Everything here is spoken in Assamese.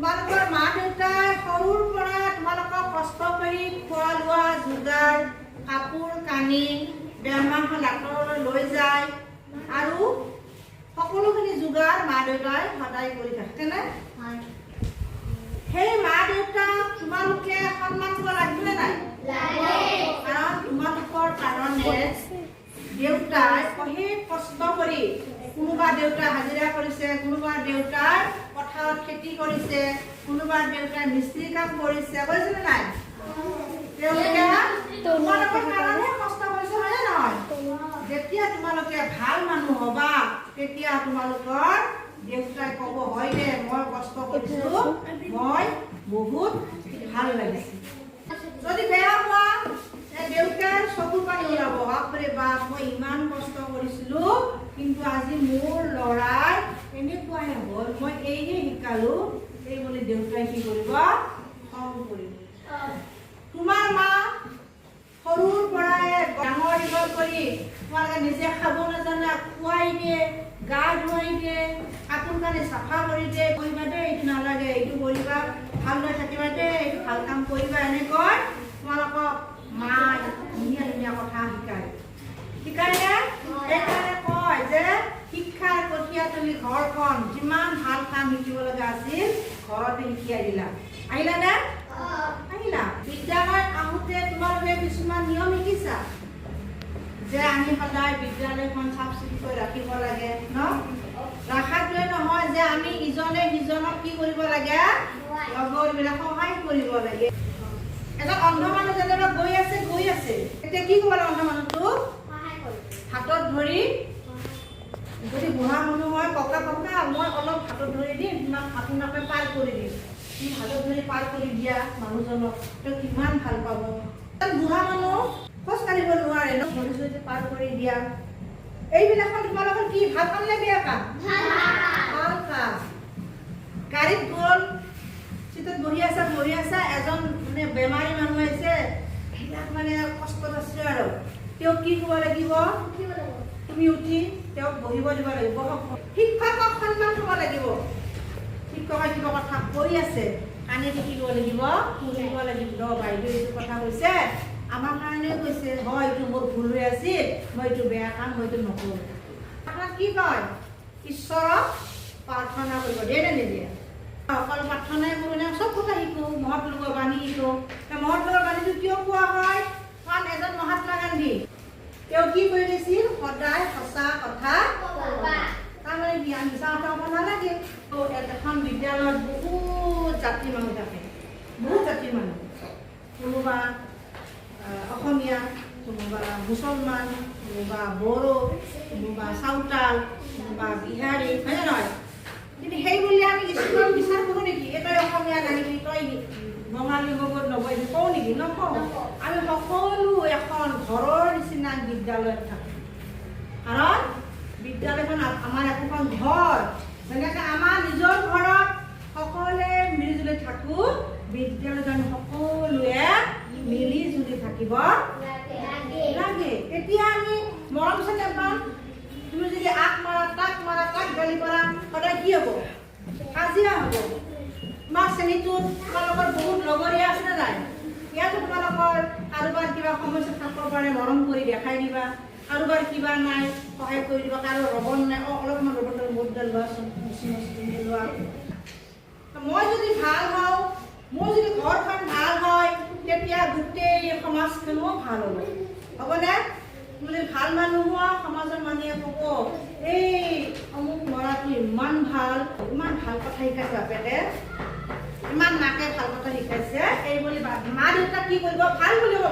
তোমালোকৰ মা দেউতাই সৰুৰ পৰা তোমালোকক কষ্ট কৰি খোৱা লোৱা যোগাৰ কাপোৰ কানি বেমাৰ ডাক্তৰলৈ লৈ যায় আৰু সকলোখিনি যোগাৰ মা দেউতাই সদায় কৰি থাকে নে সেই মা দেউতাক তোমালোকে সন্মান কৰিব লাগিবনে নাই কাৰণ তোমালোকৰ কাৰণে দেউতাই অশেষ কষ্ট কৰি কোনোবা দেউতাই হাজিৰা কৰিছে কোনোবা দেউতাই পথাৰত খেতি কৰিছে কোনোবা দেউতাই মিস্ত্ৰী কাম কৰিছে কৰিছেনে নাই তেওঁলোকে তোমালোকৰ কাৰণে কষ্ট কৰিছে হয়নে নহয় যেতিয়া তোমালোকে ভাল মানুহ হ'বা তেতিয়া তোমালোকৰ দেউতাই ক'ব হয় দে মই কষ্ট কৰিছো মই বহুত ভাল লাগিছে যদি বেয়া হোৱা দেউতাৰ চকু পানী ওলাব বাপৰে বাপ মই ইমান কষ্ট কৰিছিলো কিন্তু আজি মোৰ ল'ৰাই এনেকুৱাই হ'ল মই এইহে শিকালো এই বুলি দেউতাই কি কৰিব খং কৰিব তোমাৰ মা সৰুৰ পৰাই ডাঙৰ দীঘল কৰি তোমালোকে নিজে খাব নাজানে খুৱাই দিয়ে গা ধুৱাই দিয়ে কাপোৰ কানি চাফা কৰি দিয়ে কৰিবা দেই এইটো নালাগে এইটো কৰিবা ভালদৰে থাকিবা দেই এইটো ভাল কাম কৰিবা এনেকৈ তোমালোকক মা ধুনীয়া ধুনীয়া কথা শিকায়নে সেইকাৰণে কয় যে শিক্ষাৰ কঠীয়া তুলি ঘৰখন যিমান ভাল কাম শিকিব লগা আছিল ঘৰতে শিকিয়াই দিলা আহিলানে আহিলা বিদ্যালয়ত আহোঁতে তোমালোকে কিছুমান নিয়ম শিকিছা যে আমি সদায় বিদ্যালয়খন চাফ চিকুণকৈ ৰাখিব লাগে ন ৰাখাটোৱে নহয় যে আমি ইজনে সিজনক কি কৰিব লাগে লগৰবিলাক সহায় কৰিব লাগে এজন অন্ধ মানুহ যেনিবা গৈ আছে এতিয়া কি কৰিব লাগে অন্ধ মানুহটো হাতত ধৰি যদি বুঢ়া মানুহ হয় ককা মই অলপ হাতত ধৰি দিম আপোনাকে পাৰ কৰি দিম সি হাতত ধৰি পাৰ কৰি দিয়া মানুহজনক তেওঁ কিমান ভাল পাব বুঢ়া মানুহ খোজ কাঢ়িব নোৱাৰে ন ধৰি যদি পাৰ কৰি দিয়া এইবিলাকত তোমালোকৰ কি ভাল কাম নে বেয়া কাম ভাল কাম গাড়ীত গ'ল চিটত বহি আছা এজন মানে বেমাৰী মানুহ আহিছে এইবিলাক মানে কষ্টত আছে আৰু তেওঁক কি কৰিব লাগিব তুমি উঠি তেওঁক বহিব দিব লাগিব শিক্ষকক সন্মান কৰিব লাগিব শিক্ষকে কিবা কথা কৈ আছে কাণে শিকিব লাগিব শুনিব লাগিব বাইদেউ এইটো কথা কৈছে আমাৰ কাৰণে কৈছে হয় এইটো মোৰ ভুল হৈ আছিল মই এইটো বেয়া কাম হয়তো নকৰোঁ আপোনাক কি কয় ঈশ্বৰক প্ৰাৰ্থনা কৰিব দিয়ে নে নিদিয়ে অকল প্ৰাৰ্থনাই কৰোঁ নে চব কথা শিকোঁ মহাত্মাৰ বাণী শিকোঁ মহাত্মাৰ বাণীটো কিয় কোৱা হয় কাৰণ এজন মহাত্মা গান্ধী তেওঁ কি কৰি দিছিল সদায় সঁচা কথা তাৰমানে জ্ঞান মিছা কথা হ'ব নালাগে এখন বিদ্যালয়ত বহুত জাতি মানুহ থাকে বহুত জাতিৰ মানুহ কোনোবা অসমীয়া কোনোবা মুছলমান কোনোবা বড়ো কোনোবা চাওতাল কোনোবা বিহাৰী হয়নে নহয় কিন্তু সেই বুলি আমি স্কুলত বিচাৰ কৰোঁ নেকি তই অসমীয়া নাহিবি তই বঙালী হ'ব নবৈ কওঁ নেকি নকওঁ আমি সকলো এখন ঘৰৰ নিচিনা বিদ্যালয়ত থাকোঁ কাৰণ বিদ্যালয়খন আমাৰ একোখন ঘৰ যেনেকৈ আমাৰ নিজৰ ঘৰত সকলোৱে মিলিজুলি থাকোঁ বিদ্যালয়ত আমি সকলোৱে মিলি জুলি থাকিব লাগে তেতিয়া আমি মৰম চেনেহ পাম তুমি যদি আগ মাৰা তাক গালি পৰা সদায় কি হ'ব কাজিয়া হ'ব তোমাৰ শ্ৰেণীটোত তোমালোকৰ বহুত লগৰীয়া আছে নে নাই ইয়াতো তোমালোকৰ কাৰোবাৰ কিবা সমস্যা থাকিব পাৰে মৰম কৰি দেখাই দিবা কাৰোবাৰ কিবা নাই সহায় কৰি দিবা কাৰো ৰবন নাই অলপমান ৰবনডাল মুঠডাল লোৱাচোন লোৱা মই যদি ভাল হওঁ মোৰ যদি ঘৰখন ভাল হয় তেতিয়া গোটেই সমাজখনো ভাল হ'বনে তুমি ভাল মানুহ হোৱা সমাজৰ মানুহে ক'ব এই অমুক ল'ৰাটো ইমান ভাল কথা শিকাইছে বাপেকে ইমান মাকে ভাল কথা শিকাইছে এই বুলি মা দেউতাক কি কৰিব ভাল বুলি ক'ব